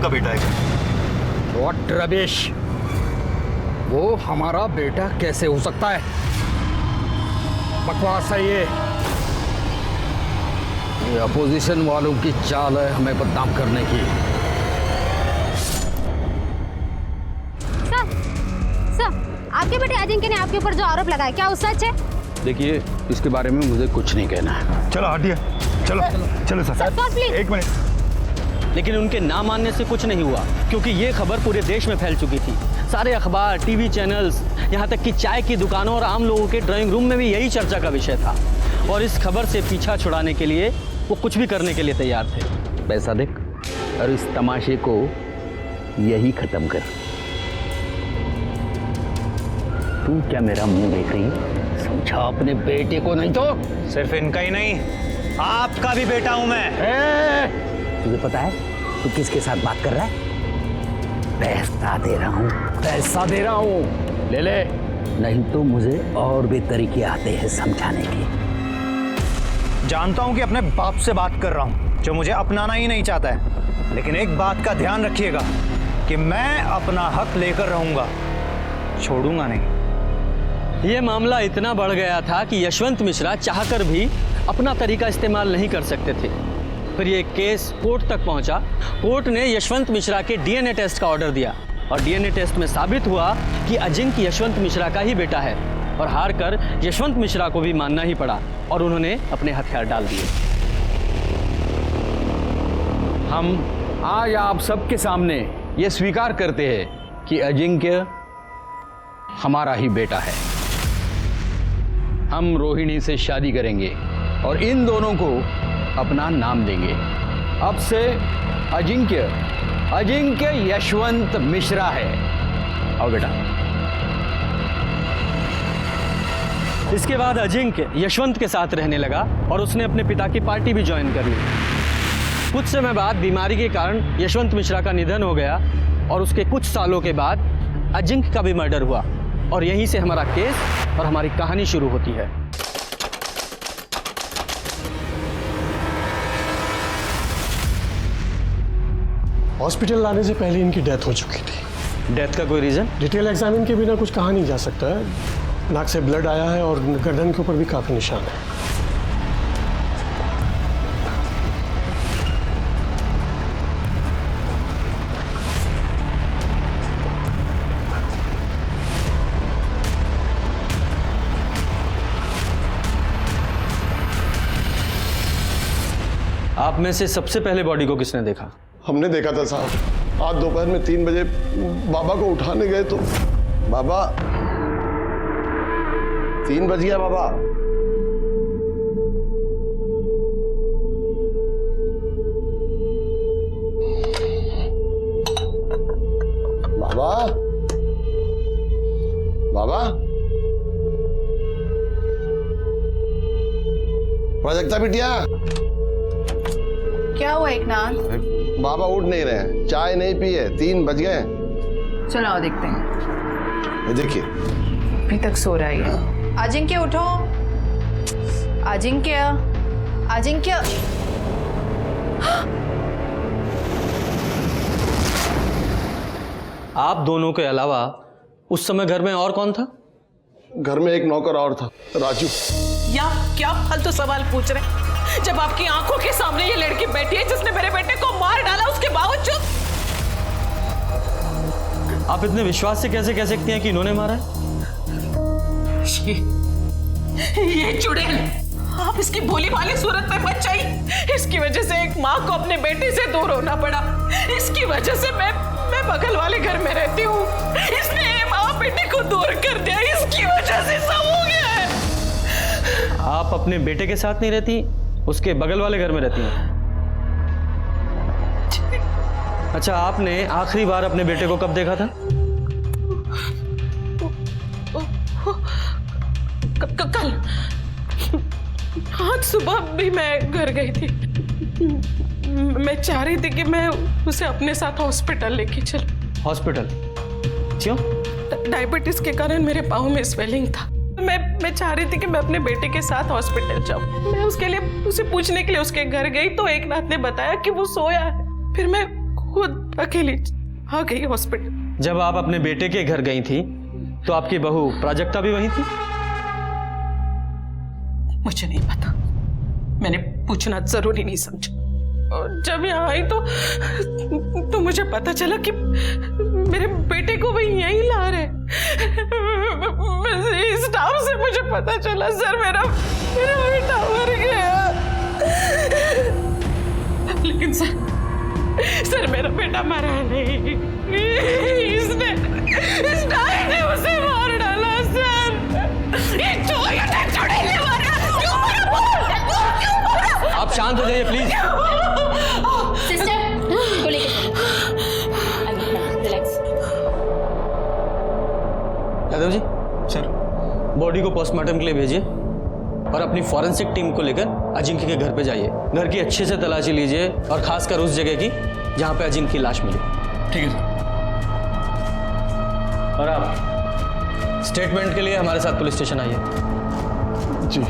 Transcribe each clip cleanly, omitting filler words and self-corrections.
आपका बेटा है क्या? व्हाट रबिश, वो हमारा बेटा कैसे हो सकता है? बकवास है ये अपोजिशन वालों की चाल है हमें बदनाम करने की। सर, आपके बेटे अजिंक्य ने आपके ऊपर जो आरोप लगाया, क्या वो सच है? देखिए, इसके बारे में मुझे कुछ नहीं कहना है। चलो हटिए, चलो चलो सर। Sir please. एक मिनट। लेकिन उनके ना मानने से कुछ नहीं हुआ, क्योंकि ये खबर पूरे देश में फैल चुकी थी। सारे अखबार, टीवी चैनल्स, यहाँ तक कि चाय की दुकानों और आम लोगों के ड्राइंग रूम में भी यही चर्चा का विषय था। और इस खबर से पीछा छुड़ाने के लिए वो कुछ भी करने के लिए तैयार थे। पैसा देख और इस तमाशे को यही खत्म कर। तू क्या मेरा मुंह देख रही है? समझा अपने बेटे को, नहीं तो सिर्फ इनका ही नहीं, आपका भी बेटा हूं मैं। तुझे पता है तू किसके साथ बात कर रहा है? पैसा दे रहा हूँ, पैसा दे रहा हूँ, ले ले, नहीं तो मुझे और भी तरीके आते हैं समझाने के। जानता हूं कि अपने बाप से बात कर रहा हूं, जो मुझे अपनाना ही नहीं चाहता है, लेकिन एक बात का ध्यान रखिएगा कि मैं अपना हक लेकर रहूंगा, छोड़ूंगा नहीं। ये मामला इतना बढ़ गया था कि यशवंत मिश्रा चाहकर भी अपना तरीका इस्तेमाल नहीं कर सकते थे। फिर ये केस कोर्ट तक पहुंचा। कोर्ट ने यशवंत मिश्रा के डीएनए टेस्ट का ऑर्डर दिया और डीएनए टेस्ट में साबित हुआ कि अजिंक्य यशवंत मिश्रा का ही बेटा है। और हार कर यशवंत मिश्रा को भी मानना ही पड़ा और उन्होंने अपने हथियार डाल दिए। हम आज आप सबके सामने ये स्वीकार करते हैं कि अजिंक्य हमारा ही बेटा है। हम रोहिणी से शादी करेंगे और इन दोनों को अपना नाम देंगे। अब से अजिंक्य यशवंत मिश्रा है। आओ बेटा। इसके बाद अजिंक्य यशवंत के साथ रहने लगा और उसने अपने पिता की पार्टी भी ज्वाइन कर ली। कुछ समय बाद बीमारी के कारण यशवंत मिश्रा का निधन हो गया और उसके कुछ सालों के बाद अजिंक्य का भी मर्डर हुआ। और यहीं से हमारा केस और हमारी कहानी शुरू होती है। हॉस्पिटल लाने से पहले इनकी डेथ हो चुकी थी। डेथ का कोई रीजन? डिटेल एग्जामिन के बिना कुछ कहा नहीं जा सकता है। नाक से ब्लड आया है और गर्दन के ऊपर भी काफी निशान है। आप में से सबसे पहले बॉडी को किसने देखा? हमने देखा था साहब। आज दोपहर में 3 बजे बाबा को उठाने गए तो बाबा 3 बज गया। बाबा बाबा बाबा प्राजक्ता बिटिया, क्या हुआ एकनाथ? बाबा उठ नहीं रहे हैं, चाय नहीं पी है, 3 बज गए। चलो आओ देखते हैं। ये देखिए अभी तक सो रहा है। अजिंक्य उठो। अजिंक्य, अजिंक्य। आप दोनों के अलावा उस समय घर में और कौन था? घर में एक नौकर और था, राजू। या क्या फालतू सवाल पूछ रहे? जब आपकी आंखों के सामने ये लड़की बैठी है जिसने मेरे बेटे को मार डाला, उसके बावजूद आप इतने विश्वास से कैसे कह सकती हैं कि इन्होंने मारा है? ये चुड़ैल, आप इसकी भोली भाली सूरत में मत जाइए। इसकी वजह से एक माँ को अपने बेटे से दूर होना पड़ा। इसकी वजह से मैं बगल वाले घर में रहती हूँ। इसने माँ बेटे को दूर कर दिया, इसकी वजह से सब हो गया है। आप अपने बेटे के साथ नहीं रहती, उसके बगल वाले घर में रहती हैं। अच्छा, आपने आखिरी बार अपने बेटे को कब देखा था? कल। आज सुबह भी मैं घर गई थी। मैं चाह रही थी कि मैं उसे अपने साथ हॉस्पिटल लेके चलूं। हॉस्पिटल? क्यों? डायबिटीज के कारण मेरे पाँव में स्वेलिंग था। मैं चाह रही थी कि मैं अपने बेटे के साथ हॉस्पिटल जाऊं। मैं उसके लिए उसे पूछने के लिए उसके घर गई तो एकनाथ ने बताया कि वो सोया है। फिर मैं खुद अकेली आ गई हॉस्पिटल। जब आप अपने बेटे के घर गई थी तो आपकी बहू प्राजक्ता भी वहीं थी? मुझे नहीं पता, मैंने पूछना जरूरी नहीं समझा। और जब यहाँ आई तो मुझे पता चला कि मेरे बेटे को भी यहीं ला रहे। स्टाफ से मुझे पता चला सर मेरा बेटा मर गया। लेकिन सर मेरा बेटा मरा नहीं, इसने इस नाई ने उसे मार डाला सर। ये चुड़ैल मारा। क्यों मारा? आप शांत हो जाइए प्लीज। सिस्टर को लेके relax. Yadav ji sir, body को पोस्टमार्टम के लिए भेजिए और अपनी फॉरेंसिक टीम को लेकर अजिंक्य के घर पे जाइए। घर की अच्छे से तलाशी लीजिए और खासकर उस जगह की जहां पे अजिंक्य की लाश मिली। ठीक है सर। और आप स्टेटमेंट के लिए हमारे साथ पुलिस स्टेशन आइए। जी।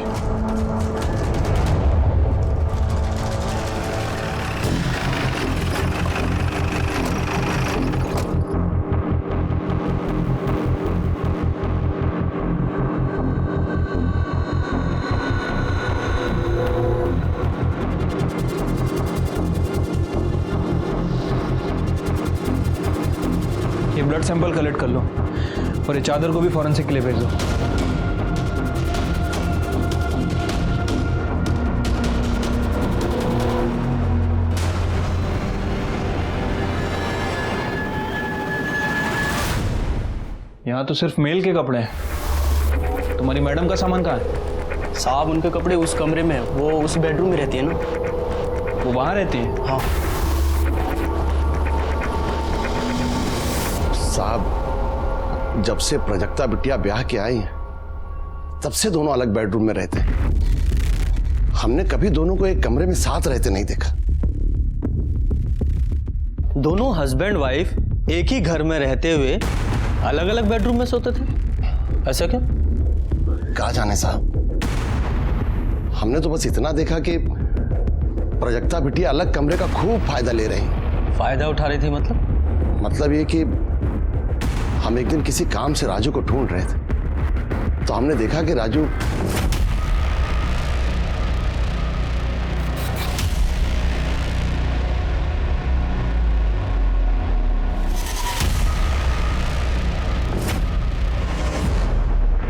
ये ब्लड सैंपल कलेक्ट कर लो और ये चादर को भी फॉरेंसिक के लिए भेज दो। यहाँ तो सिर्फ मेल के कपड़े हैं। तुम्हारी मैडम का सामान कहाँ है? साहब उनके कपड़े उस कमरे में है, वो उस बेडरूम में रहती है ना। वो वहाँ रहती है? हाँ साहब, जब से प्राजक्ता बिटिया ब्याह के आई हैं तब से दोनों अलग बेडरूम में रहते हैं। हमने कभी दोनों को एक कमरे में साथ रहते नहीं देखा। दोनों हस्बैंड वाइफ एक ही घर में रहते हुए अलग अलग बेडरूम में सोते थे, ऐसा क्यों? कहा जाने साहब, हमने तो बस इतना देखा कि प्राजक्ता बिटिया अलग कमरे का खूब फायदा ले रही। फायदा उठा रही थी मतलब ये कि हम एक दिन किसी काम से राजू को ढूंढ रहे थे तो हमने देखा कि राजू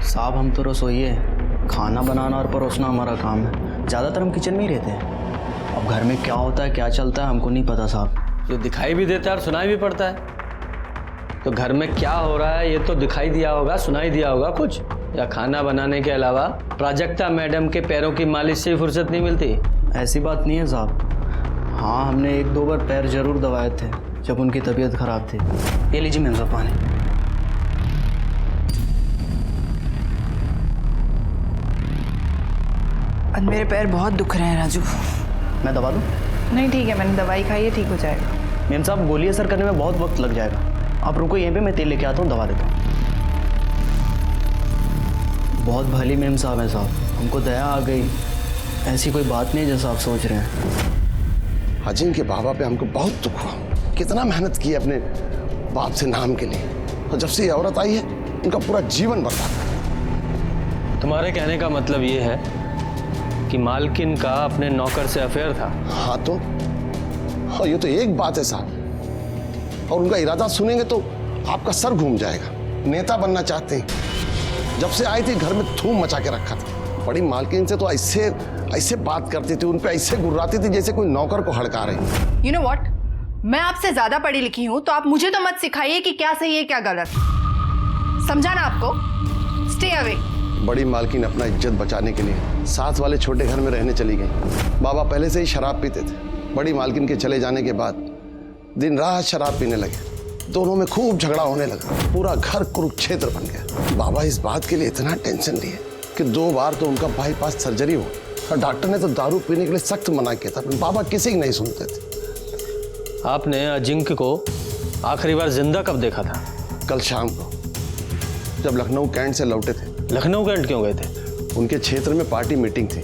साहब, हम तो रसोइये हैं, खाना बनाना और परोसना हमारा काम है। ज़्यादातर हम किचन में ही रहते हैं। अब घर में क्या होता है क्या चलता है हमको नहीं पता साहब। जो दिखाई भी देता है और सुनाई भी पड़ता है। तो घर में क्या हो रहा है ये तो दिखाई दिया होगा, सुनाई दिया होगा कुछ? या खाना बनाने के अलावा प्राजक्ता मैडम के पैरों की मालिश से फुर्सत नहीं मिलती? ऐसी बात नहीं है साहब। हाँ, हमने 1-2 बार पैर जरूर दबाए थे जब उनकी तबीयत खराब थी। ये लीजिए मैम साहब पानी। आज मेरे पैर बहुत दुख रहे हैं राजू। मैं दबा दूँ? नहीं ठीक है, मैंने दवाई खाई है, ठीक हो जाएगा। मैम साहब, गोली असर करने में बहुत वक्त लग जाएगा। आप रुको यहीं पे, मैं तेल लेके आता हूँ, दवा देता हूँ। बहुत भली मैम साहब हैं साहब, हमको दया आ गई। ऐसी कोई बात नहीं जैसा आप सोच रहे हैं। अजिंक्य के बाबा पे हमको बहुत दुख हुआ। कितना मेहनत की अपने बाप से नाम के लिए, और जब से ये औरत आई है उनका पूरा जीवन बर्बाद। तुम्हारे कहने का मतलब ये है कि मालकिन का अपने नौकर से अफेयर था? हाँ तो, हाँ ये तो एक बात है साहब, और उनका इरादा सुनेंगे तो आपका सर घूम जाएगा। नेता बनना चाहते हैं। जब से आई थी घर में धूम मचा के रखा था। बड़ी मालकिन से तो ऐसे बात करती थी, उन पे ऐसे गुर्राती थी जैसे कोई नौकर को हड़का रही। यू नो व्हाट, मैं आपसे ज्यादा पढ़ी लिखी हूं तो आप मुझे तो मत सिखाइए कि क्या सही है क्या गलत। समझा ना आपको? Stay away. बड़ी मालकिन अपना इज्जत बचाने के लिए साथ वाले छोटे घर में रहने चली गई। बाबा पहले से ही शराब पीते थे। बड़ी मालकिन के चले जाने के बाद दिन रात शराब पीने लगे। दोनों में खूब झगड़ा होने लगा। पूरा घर कुरुक्षेत्र बन गया। बाबा इस बात के लिए इतना टेंशन लिए कि 2 बार तो उनका बाईपास सर्जरी हो, और डॉक्टर ने तो दारू पीने के लिए सख्त मना किया था। बाबा किसी की नहीं सुनते थे। आपने अजिंक्य को आखिरी बार जिंदा कब देखा था? कल शाम को, जब लखनऊ कैंट से लौटे थे। लखनऊ कैंट क्यों गए थे? उनके क्षेत्र में पार्टी मीटिंग थी,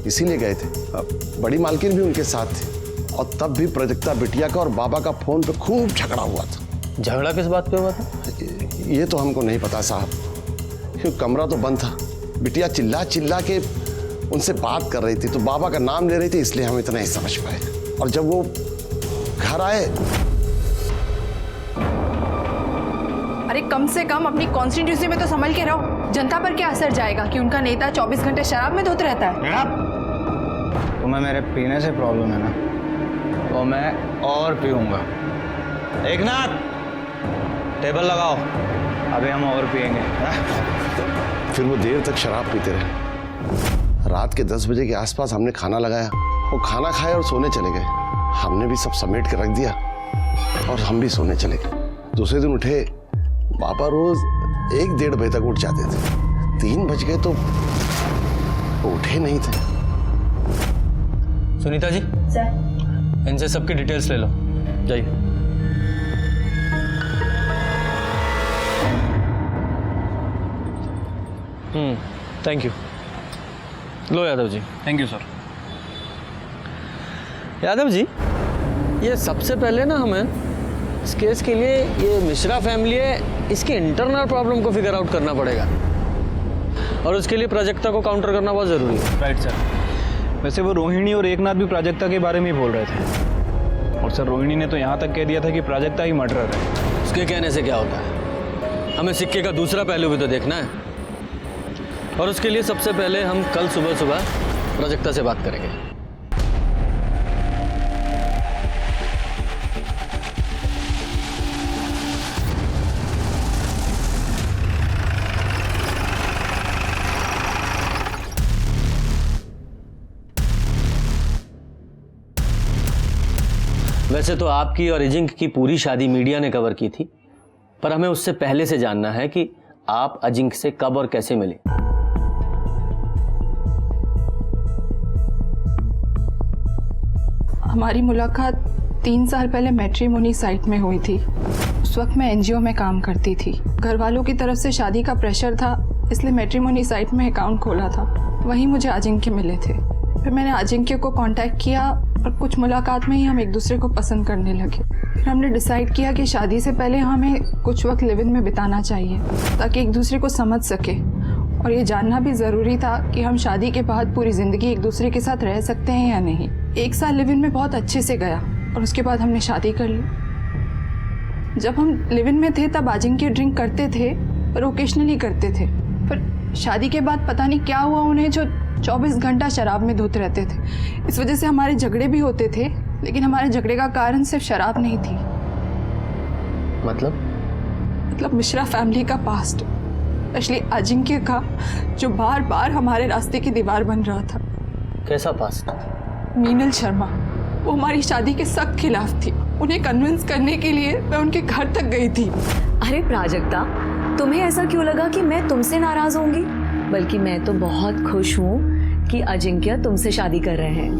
इसीलिए गए थे। अब बड़ी मालकिन भी उनके साथ थी। और तब भी प्रजक्ता बिटिया का और बाबा का फोन पे खूब झगड़ा हुआ था। झगड़ा किस बात पे हुआ था? ये तो हमको नहीं पता साहब, क्योंकि कमरा तो बंद था। बिटिया चिल्ला चिल्ला के उनसे बात कर रही थी, तो बाबा का नाम ले रही थी, इसलिए हम इतना ही समझ पाए। और जब वो घर आए, अरे कम से कम अपनी कॉन्स्टिट्यूंसी में तो संभल के रहो। जनता पर क्या असर जाएगा कि उनका नेता 24 घंटे शराब में धुत रहता है? तुम्हें मेरे पीने से प्रॉब्लम है ना, तो मैं और पीऊंगा। एकनाथ, टेबल लगाओ, अभी हम और पिएंगे। फिर वो देर तक शराब पीते रहे। रात के 10 बजे के आसपास हमने खाना लगाया, वो खाना खाए और सोने चले गए। हमने भी सब समेट के रख दिया और हम भी सोने चले गए। दूसरे दिन उठे, बाबा रोज 1-1:30 बजे तक उठ जाते थे। 3 बज गए तो वो उठे नहीं थे। सुनीता जी, सर, इनसे सबकी डिटेल्स ले लो, जाइए। Thank you. लो Yadav ji. Thank you sir. Yadav ji, ये सबसे पहले ना हमें इस केस के लिए ये मिश्रा फैमिली है, इसकी इंटरनल प्रॉब्लम को फिगर आउट करना पड़ेगा और उसके लिए प्राजक्ता को काउंटर करना बहुत ज़रूरी है। Right sir. वैसे वो रोहिणी और एकनाथ भी प्राजक्ता के बारे में ही बोल रहे थे, और सर रोहिणी ने तो यहाँ तक कह दिया था कि प्राजक्ता ही मर्डरर है। उसके कहने से क्या होता है, हमें सिक्के का दूसरा पहलू भी तो देखना है, और उसके लिए सबसे पहले हम कल सुबह प्राजक्ता से बात करेंगे। वैसे तो आपकी और अजिंक्य की पूरी शादी मीडिया ने कवर की थी, पर हमें उससे पहले से जानना है कि आप अजिंक्य से कब और कैसे मिले। हमारी मुलाकात 3 साल पहले मैट्रिमोनी साइट में हुई थी। उस वक्त मैं एनजीओ में काम करती थी। घर वालों की तरफ से शादी का प्रेशर था, इसलिए मैट्रिमोनी साइट में अकाउंट खोला था। वहीं मुझे अजिंक्य मिले थे। फिर मैंने अजिंक्य को कांटेक्ट किया और कुछ मुलाकात में ही हम एक दूसरे को पसंद करने लगे। फिर हमने डिसाइड किया कि शादी से पहले हमें कुछ वक्त लिव इन में बिताना चाहिए ताकि एक दूसरे को समझ सके, और ये जानना भी ज़रूरी था कि हम शादी के बाद पूरी ज़िंदगी एक दूसरे के साथ रह सकते हैं या नहीं। 1 साल लिव इन में बहुत अच्छे से गया और उसके बाद हमने शादी कर ली। जब हम लिव इन में थे तब अजिंक्य ड्रिंक करते थे, पर ओकेशनली करते थे। फिर शादी के बाद पता नहीं क्या हुआ उन्हें, जो 24 घंटा शराब में धुत रहते थे। इस वजह से हमारे झगड़े भी होते थे, लेकिन हमारे झगड़े का कारण सिर्फ शराब नहीं थी। मतलब मिश्रा फैमिली का पास्ट, स्पेशली अजिंक्य का, जो बार बार हमारे रास्ते की दीवार बन रहा था। कैसा पास्ट? मीनल शर्मा, वो हमारी शादी के सख्त खिलाफ थी। उन्हें कन्विंस करने के लिए मैं उनके घर तक गई थी। अरे प्राजक्ता, तुम्हें ऐसा क्यों लगा कि मैं तुमसे नाराज होंगी? बल्कि मैं तो बहुत खुश हूँ कि अजिंक्य तुमसे शादी कर रहे हैं।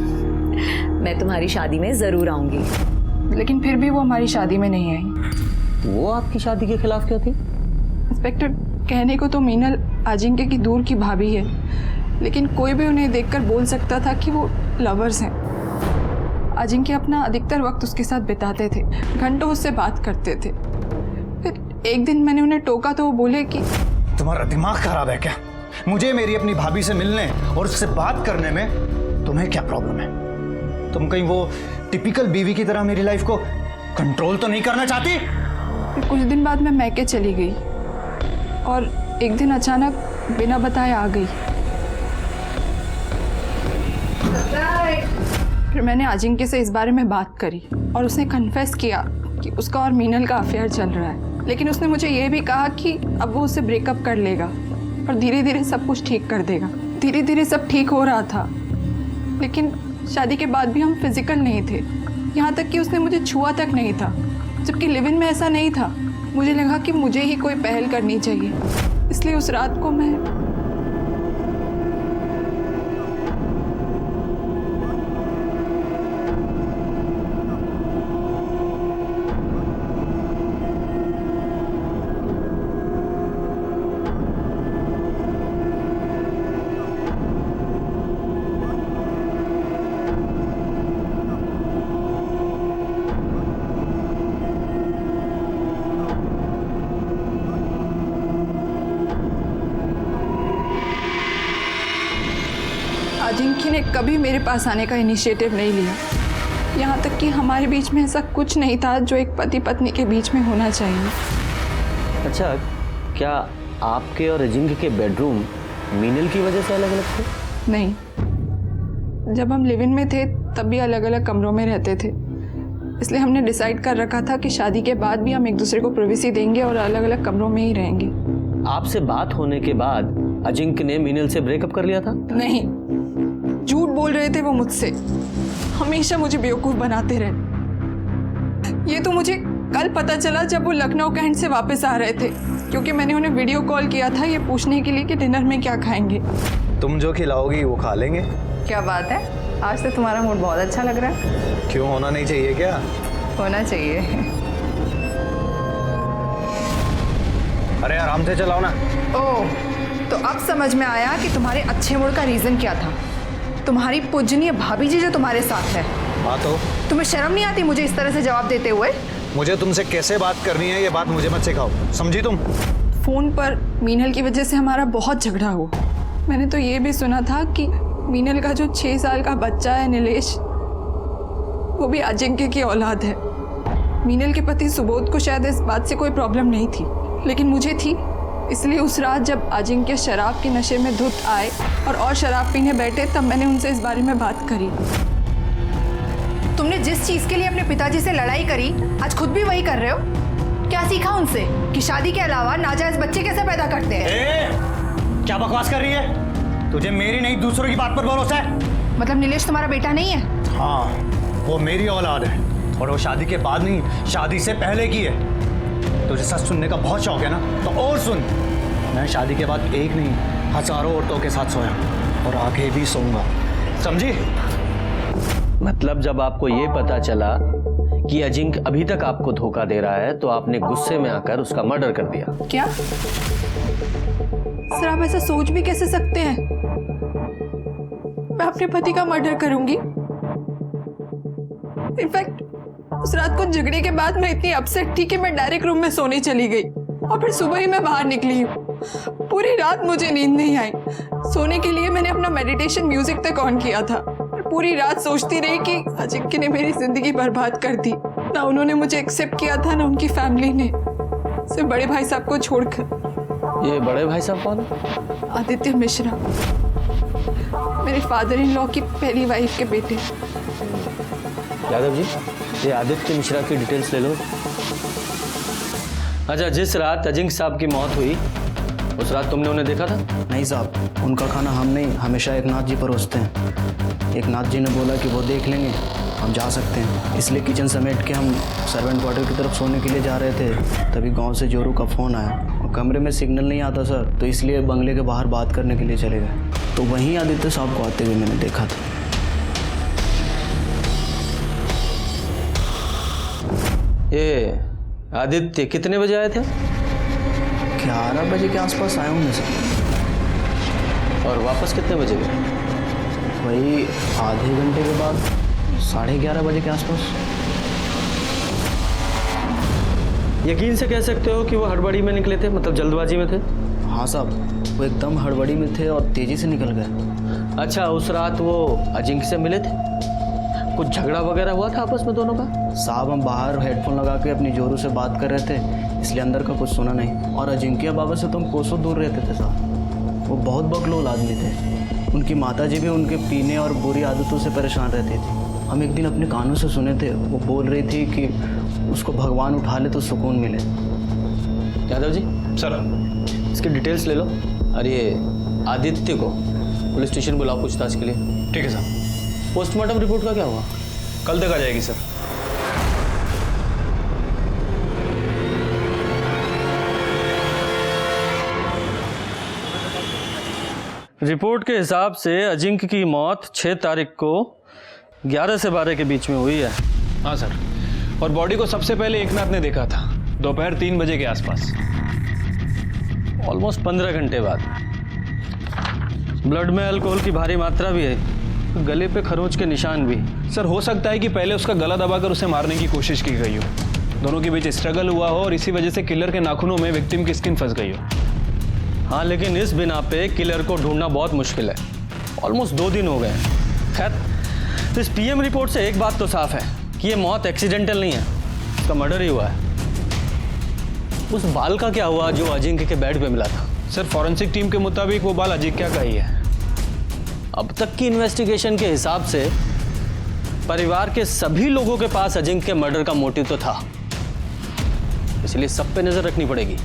मैं तुम्हारी शादी में जरूर आऊंगी। लेकिन फिर भी वो हमारी शादी में नहीं आई। वो आपकी शादी के खिलाफ क्यों थी? इंस्पेक्टर, कहने को तो मीनल अजिंक्य की दूर की भाभी है, लेकिन कोई भी उन्हें देखकर बोल सकता था कि वो लवर्स हैं। अजिंक्य अपना अधिकतर वक्त उसके साथ बिताते थे, घंटों उससे बात करते थे। फिर एक दिन मैंने उन्हें टोका तो वो बोले कि तुम्हारा दिमाग खराब है क्या? मुझे मेरी अपनी भाभी से मिलने और उससे बात करने में तुम्हें क्या प्रॉब्लम है? तुम कहीं वो टिपिकल बीवी की तरह मेरी लाइफ को कंट्रोल तो नहीं करना चाहती? फिर कुछ दिन बाद मैं मैके चली गई और एक दिन अचानक बिना बताए आ गई। फिर मैंने अजिंक्य से इस बारे में बात करी और उसने कन्फेस किया कि उसका और मीनल का अफेयर चल रहा है। लेकिन उसने मुझे ये भी कहा कि अब वो उससे ब्रेकअप कर लेगा और धीरे धीरे सब कुछ ठीक कर देगा। धीरे धीरे सब ठीक हो रहा था, लेकिन शादी के बाद भी हम फिजिकल नहीं थे। यहाँ तक कि उसने मुझे छुआ तक नहीं था, जबकि लिव इन में ऐसा नहीं था। मुझे लगा कि मुझे ही कोई पहल करनी चाहिए, इसलिए उस रात को मैं अजिंक्य ने कभी मेरे पास आने का इनिशिएटिव नहीं लिया। यहाँ तक कि हमारे बीच में ऐसा कुछ नहीं था जो एक पति पत्नी के बीच में होना चाहिए। अच्छा, क्या आपके और अजिंक्य के बेडरूम मीनल की वजह से अलग अलग थे? नहीं, जब हम लिव इन में थे तब भी अलग अलग कमरों में रहते थे, इसलिए हमने डिसाइड कर रखा था कि शादी के बाद भी हम एक दूसरे को प्राइवेसी देंगे और अलग अलग कमरों में ही रहेंगे। आपसे बात होने के बाद अजिंक्य ने मीनल से ब्रेकअप कर लिया था? नहीं, झूठ बोल रहे थे वो मुझसे। हमेशा मुझे बेवकूफ बनाते रहे। ये तो मुझे कल पता चला जब वो लखनऊ कैंट से वापस आ रहे थे, क्योंकि मैंने उन्हें वीडियो कॉल किया था ये पूछने के लिए कि डिनर में क्या खाएंगे। तुम जो खिलाओगी वो खा लेंगे। क्या बात है, आज तो तुम्हारा मूड बहुत अच्छा लग रहा है। क्यों, होना नहीं चाहिए क्या? होना चाहिए। अरे आराम से चलाओ ना। ओह, तो अब समझ में आया कि तुम्हारे अच्छे मूड का रीजन क्या था। तुम्हारी पूजनीय भाभी जी जो तुम्हारे साथ है। हाँ तो तुम्हें शर्म नहीं आती मुझे इस तरह से जवाब देते हुए? मुझे तुमसे कैसे बात करनी है ये बात मुझे मत सिखाओ, समझी तुम? फोन पर मीनल की वजह से हमारा बहुत झगड़ा हुआ। मैंने तो ये भी सुना था कि मीनल का जो 6 साल का बच्चा है नीलेश, वो भी अजिंक्य की औलाद है। मीनल के पति सुबोध को शायद इस बात से कोई प्रॉब्लम नहीं थी, लेकिन मुझे थी। इसलिए उस रात जब अजिंक्य शराब के नशे में धुत आए और शराब पीने बैठे, तब मैंने उनसे इस बारे में बात करी। तुमने जिस चीज के लिए अपने पिताजी से लड़ाई करी, आज खुद भी वही कर रहे हो। क्या सीखा उनसे कि शादी के अलावा नाजायज बच्चे कैसे पैदा करते हैं? क्या बकवास कर रही है? तुझे मेरी नहीं दूसरों की बात पर भरोसा है? मतलब नीलेश तुम्हारा बेटा नहीं है? हाँ, वो मेरी औलाद है और वो शादी के बाद नहीं, शादी से पहले की है। तुझे सच सुनने का बहुत शौक है ना, तो और सुन। मैं शादी के बाद एक नहीं, हजारों औरतों के साथ सोया और आगे भी सोऊंगा, समझी? मतलब जब आपको ये पता चला कि अजिंक्य अभी तक आपको धोखा दे रहा है, तो आपने गुस्से में आकर उसका मर्डर कर दिया? क्या सर, आप ऐसा सोच भी कैसे सकते हैं? मैं अपने पति का मर्डर करूंगी? इनफैक्ट उस रात को झगड़े के बाद मैं इतनी अपसेट थी कि मैं डायरेक्ट रूम में सोने चली गई और फिर सुबह ही मैं बाहर निकली हूँ। पूरी रात मुझे नींद नहीं आई। सोने के लिए मैंने अपना मेडिटेशन म्यूजिक तक ऑन किया था। पूरी रात सोचती रही कि अजिंक्य ने मेरी जिंदगी बर्बाद कर दी। ना उन्होंने मुझे एक्सेप्ट किया था, ना उनकी फैमिली ने, सिर्फ बड़े भाई साहब को छोड़कर। ये बड़े भाई साहब कौन है? आदित्य मिश्रा, मेरे फादर इन लॉ की पहली वाइफ के बेटे। यादव जी, ये आदित्य मिश्रा की डिटेल्स ले लो। अच्छा, जिस रात अजिंक्य साहब की मौत हुई उस रात तुमने उन्हें देखा था? नहीं साहब, उनका खाना हम नहीं, हमेशा एकनाथ जी परोसते हैं। एकनाथ जी ने बोला कि वो देख लेंगे, हम जा सकते हैं, इसलिए किचन समेट के हम सर्वेंट क्वार्टर की तरफ सोने के लिए जा रहे थे। तभी गांव से जोरू का फ़ोन आया और कमरे में सिग्नल नहीं आता सर, तो इसलिए बंगले के बाहर बात करने के लिए चले गए। तो वहीं आदित्य साहब को आते हुए मैंने देखा था। ये आदित्य कितने बजे आए थे? 11 बजे के आसपास आया हूँ मैं सर। और वापस कितने बजे गए? वही आधे घंटे के बाद, 11:30 बजे के आसपास। यकीन से कह सकते हो कि वो हड़बड़ी में निकले थे, मतलब जल्दबाजी में थे? हाँ साहब, वो एकदम हड़बड़ी में थे और तेज़ी से निकल गए। अच्छा, उस रात वो अजिंक्य से मिले थे? कुछ झगड़ा वगैरह हुआ था आपस में दोनों का? साहब, हम बाहर हेडफोन लगा के अपनी जोरू से बात कर रहे थे, इसलिए अंदर का कुछ सुना नहीं। और अजिंक्य बाबा से तो हम कोसों दूर रहते थे साहब। वो बहुत बकलोल आदमी थे। उनकी माताजी भी उनके पीने और बुरी आदतों से परेशान रहती थी। हम एक दिन अपने कानों से सुने थे, वो बोल रही थी कि उसको भगवान उठा ले तो सुकून मिले। यादव जी सर, इसकी डिटेल्स ले लो और ये आदित्य को पुलिस स्टेशन बुलाओ पूछताछ के लिए। ठीक है सर। पोस्टमार्टम रिपोर्ट का क्या हुआ? कल तक आ जाएगी सर। रिपोर्ट के हिसाब से अजिंक्य की मौत 6 तारीख को 11 से 12 के बीच में हुई है। हाँ सर, और बॉडी को सबसे पहले एकनाथ ने देखा था दोपहर 3 बजे के आसपास, ऑलमोस्ट 15 घंटे बाद। ब्लड में अल्कोहल की भारी मात्रा भी है, गले पे खरोंच के निशान भी। सर, हो सकता है कि पहले उसका गला दबाकर उसे मारने की कोशिश की गई हो, दोनों के बीच स्ट्रगल हुआ हो और इसी वजह से किलर के नाखूनों में विक्टिम की स्किन फंस गई हो। हाँ, लेकिन इस बिना पे किलर को ढूंढना बहुत मुश्किल है। ऑलमोस्ट 2 दिन हो गए हैं। खैर, इस पीएम रिपोर्ट से एक बात तो साफ है कि ये मौत एक्सीडेंटल नहीं है, इसका मर्डर ही हुआ है। उस बाल का क्या हुआ जो अजिंक्य के बेड पे मिला था? सर फॉरेंसिक टीम के मुताबिक वो बाल अजिंक्य का ही है। अब तक की इन्वेस्टिगेशन के हिसाब से परिवार के सभी लोगों के पास अजिंक्य मर्डर का मोटिव तो था, इसलिए सब पे नजर रखनी पड़ेगी।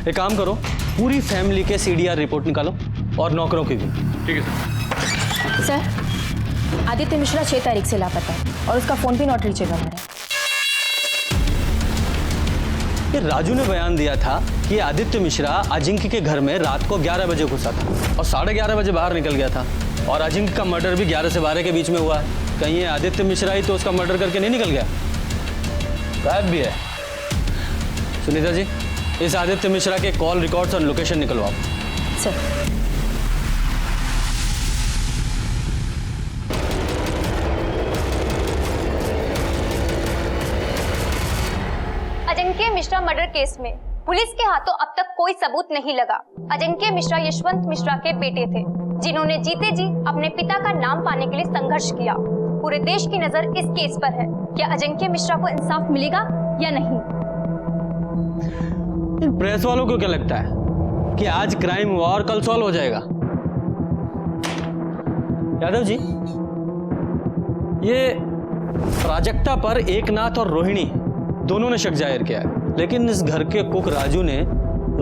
एक काम करो, पूरी फैमिली के सीडीआर रिपोर्ट निकालो और नौकरों की भी। ठीक है सर। सर, आदित्य मिश्रा 6 तारीख से लापता है और उसका फोन भी नॉट रीचेबल है। ये राजू ने बयान दिया था कि आदित्य मिश्रा अजिंक्य के घर में रात को 11 बजे घुसा था और 11:30 बजे बाहर निकल गया था, और अजिंक्य का मर्डर भी 11 से 12 के बीच में हुआ है। कहीं ये आदित्य मिश्रा ही तो उसका मर्डर करके नहीं निकल गया? गायब भी है। सुनीता जी, इस आदित्य मिश्रा के कॉल रिकॉर्ड्स और लोकेशन निकलवाओ। Sir. Ajinkya Mishra murder case में पुलिस के हाथों अब तक कोई सबूत नहीं लगा। अजिंक्य मिश्रा यशवंत मिश्रा के बेटे थे, जिन्होंने जीते जी अपने पिता का नाम पाने के लिए संघर्ष किया। पूरे देश की नजर इस केस पर है। क्या अजिंक्य मिश्रा को इंसाफ मिलेगा या नहीं? इन प्रेस वालों को क्या लगता है कि आज क्राइम हुआ और कल सॉल्व हो जाएगा? यादव जी, ये प्राजक्ता पर एकनाथ और रोहिणी दोनों ने शक जाहिर किया है, लेकिन इस घर के कुक राजू ने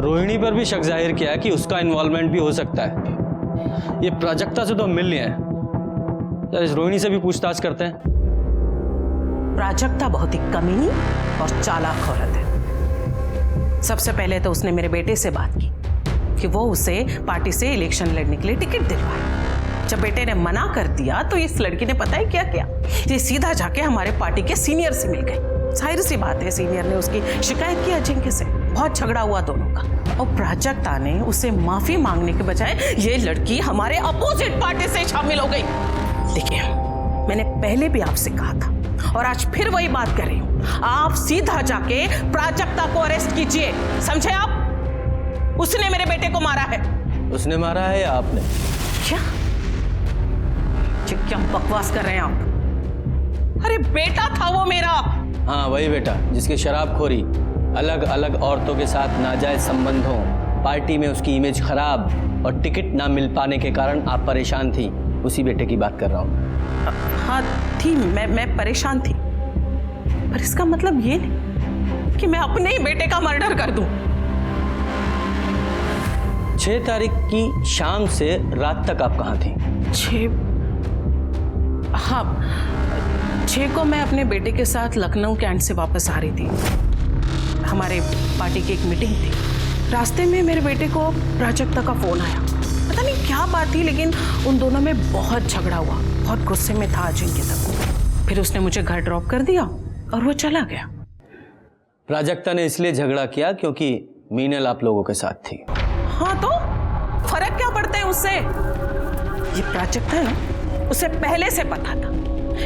रोहिणी पर भी शक जाहिर किया कि उसका इन्वॉल्वमेंट भी हो सकता है। ये प्राजक्ता से तो मिल नहीं है यार, इस रोहिणी से भी पूछताछ करते हैं। प्राजक्ता बहुत ही कमीनी और चालाक औरत है। सबसे पहले तो उसने मेरे बेटे से बात की कि वो उसे पार्टी से इलेक्शन लड़ने के लिए टिकट दिलवाए। जब बेटे ने मना कर दिया तो इस लड़की ने पता है क्या किया? ये सीधा जाके हमारे पार्टी के सीनियर से मिल गई। जाहिर सी बात है, सीनियर ने उसकी शिकायत की अजिंक्य से। बहुत झगड़ा हुआ दोनों का, और प्राजक्ता ने उसे माफी मांगने के बजाय ये लड़की हमारे अपोजिट पार्टी से शामिल हो गई। देखिए, मैंने पहले भी आपसे कहा था और आज फिर वही बात कर रही हूँ, आप सीधा जाके प्राजक्ता को अरेस्ट कीजिए, समझे आप? उसने मेरे बेटे को मारा है। उसने मारा है या आपने? क्या बकवास कर रहे हैं आप? अरे बेटा था वो मेरा। हाँ, वही बेटा जिसकी शराबखोरी, अलग अलग औरतों के साथ नाजायज संबंधों, पार्टी में उसकी इमेज खराब और टिकट ना मिल पाने के कारण आप परेशान थी, उसी बेटे की बात कर रहा हूँ। हाँ थी, मैं परेशान थी, पर इसका मतलब ये नहीं कि मैं अपने ही बेटे का मर्डर कर दूं। 6 तारीख की शाम से रात तक आप कहाँ थी? 6 को मैं अपने बेटे के साथ लखनऊ कैंट से वापस आ रही थी। हमारे पार्टी की एक मीटिंग थी। रास्ते में मेरे बेटे को प्राजक्ता का फोन आया। पता नहीं क्या बात थी, लेकिन उन दोनों में बहुत झगड़ा हुआ। बहुत गुस्से में था अजिंक्य तक। फिर उसने मुझे घर ड्रॉप कर दिया और वो चला गया। प्राजक्ता ने इसलिए झगड़ा किया क्योंकि मीनल आप लोगों के साथ थी। हाँ तो फर्क क्या पड़ता है उससे? ये प्राजक्ता है ना, उसे पहले से पता था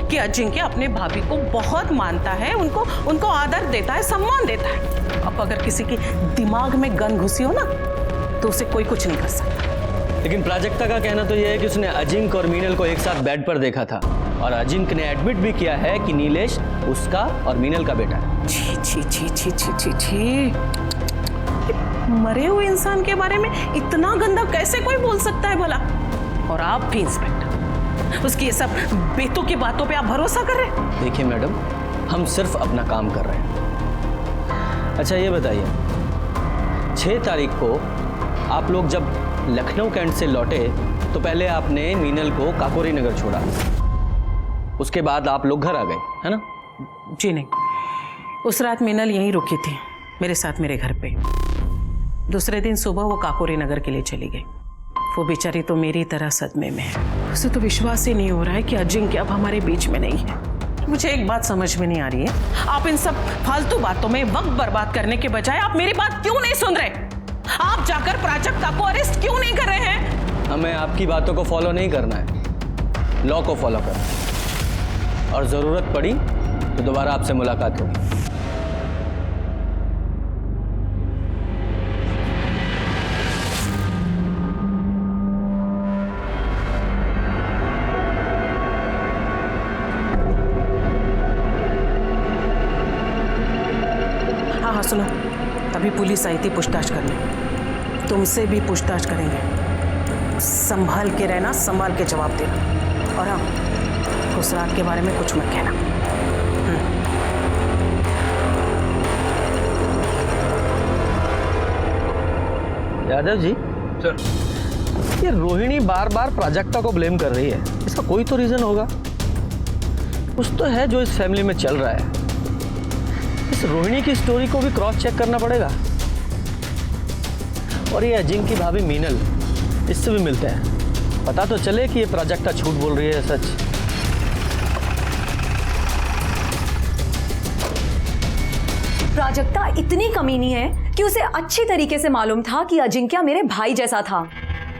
कि अजिंक्य अपने भाभी को बहुत मानता है, उनको आदर देता है, सम्मान देता है। अब अगर किसी के दिमाग में गन घुसी हो ना, तो उसे कोई कुछ नहीं कर सकता। लेकिन प्राजक्ता का कहना तो यह है कि उसने अजिंक्य और मीनल को एक साथ बेड पर देखा था, और अजिंक्य ने एडमिट भी किया है कि नीलेश उसका और मीनल का बेटा है। छी छी छी छी छी छी छी, मरे हुए इंसान के बारे में इतना गंदा कैसे कोई बोल सकता है भला? और आप भी इंस्पेक्टर, उसकी ये सब बेतों की बातों पे आप भरोसा कर रहे हैं? देखिए मैडम, हम सिर्फ अपना काम कर रहे हैं। अच्छा ये बताइए, 6 तारीख को आप लोग जब लखनऊ कैंट से लौटे तो पहले आपने मीनल को काकोरी नगर छोड़ा, उसके बाद आप लोग घर आ गए, है ना? जी नहीं, उस रात मीनल यहीं रुकी थी मेरे साथ मेरे घर पे। दूसरे दिन सुबह वो काकोरी नगर के लिए चली गई। वो बेचारी तो मेरी तरह सदमे में है। उसे तो विश्वास ही नहीं हो रहा है कि अजिंक्य अब हमारे बीच में नहीं है। मुझे एक बात समझ में नहीं आ रही है, आप इन सब फालतू बातों में वक्त बर्बाद करने के बजाय आप मेरी बात क्यों नहीं सुन रहे? आप जाकर प्राजक्ता को अरेस्ट क्यों नहीं कर रहे हैं? हमें आपकी बातों को फॉलो नहीं करना है, लॉ को फॉलो करना है, और जरूरत पड़ी तो दोबारा आपसे मुलाकात होगी। सुनो, अभी पुलिस आई थी पूछताछ करने, तुमसे भी पूछताछ करेंगे। संभाल के रहना, संभाल के जवाब देना। और हाँ, उस रात के बारे में कुछ मत कहना। यादव जी सर, ये रोहिणी बार बार प्राजक्ता को ब्लेम कर रही है, इसका कोई तो रीजन होगा। कुछ तो है जो इस फैमिली में चल रहा है। इस रोहिणी की स्टोरी को भी क्रॉस चेक करना पड़ेगा। और ये अजिंक्य की भाभी मीनल, इससे भी मिलते हैं, पता तो चले कि ये प्राजक्ता झूठ बोल रही है सच। प्राजक्ता इतनी कमीनी है कि उसे अच्छी तरीके से मालूम था कि अजिंक्य मेरे भाई जैसा था,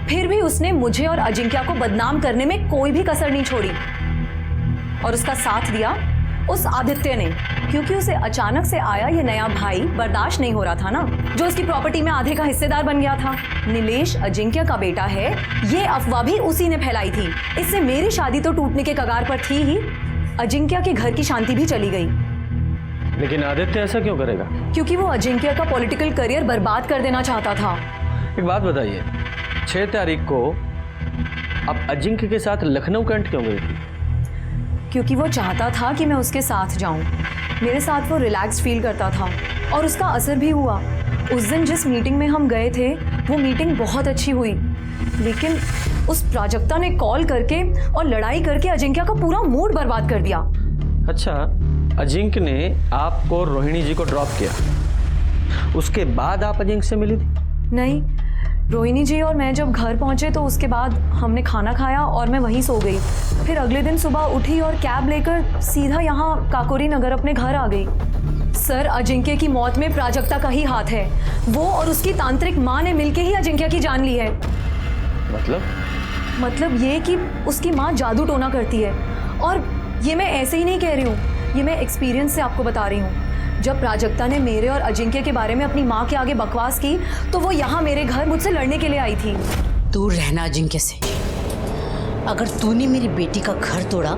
फिर भी उसने मुझे और अजिंक्य को बदनाम करने में कोई भी कसर नहीं छोड़ी। और उसका साथ दिया उस आदित्य ने, क्योंकि उसे अचानक से आया ये नया भाई बर्दाश्त नहीं हो रहा था ना, जो उसकी प्रॉपर्टी में आधे का हिस्सेदार बन गया था। नीलेश अजिंक्य का बेटा है, ये अफवाह भी उसी ने फैलाई थी। इससे मेरी शादी तो टूटने के कगार पर थी ही, अजिंक्य के घर की शांति भी चली गई। लेकिन आदित्य ऐसा क्यों करेगा? क्योंकि वो अजिंक्य का पॉलिटिकल करियर बर्बाद कर देना चाहता था। एक बात बताइए, 6 तारीख को आप अजिंक्य के साथ लखनऊ कैंट क्यों गई थी? क्योंकि वो चाहता था कि मैं उसके साथ जाऊं। मेरे साथ वो रिलैक्स फील करता था और उसका असर भी हुआ। उस दिन जिस मीटिंग में हम गए थे वो मीटिंग बहुत अच्छी हुई, लेकिन उस प्राजक्ता ने कॉल करके और लड़ाई करके अजिंक्य का पूरा मूड बर्बाद कर दिया। अच्छा, अजिंक्य ने आपको रोहिणी जी को ड्रॉप किया, उसके बाद आप अजिंक्य से मिली थी? नहीं, रोहिणी जी और मैं जब घर पहुंचे तो उसके बाद हमने खाना खाया और मैं वहीं सो गई। फिर अगले दिन सुबह उठी और कैब लेकर सीधा यहाँ काकोरी नगर अपने घर आ गई। सर, अजिंक्य की मौत में प्राजक्ता का ही हाथ है। वो और उसकी तांत्रिक माँ ने मिलकर ही अजिंक्य की जान ली है। मतलब ये कि उसकी माँ जादू टोना करती है। और ये मैं ऐसे ही नहीं कह रही हूँ, ये मैं एक्सपीरियंस से आपको बता रही हूँ। जब प्राजक्ता ने मेरे और अजिंक्य के बारे में अपनी माँ के आगे बकवास की तो वो यहाँ मेरे घर मुझसे लड़ने के लिए आई थी। दूर रहना अजिंक्य से। अगर तूने मेरी बेटी का घर तोड़ा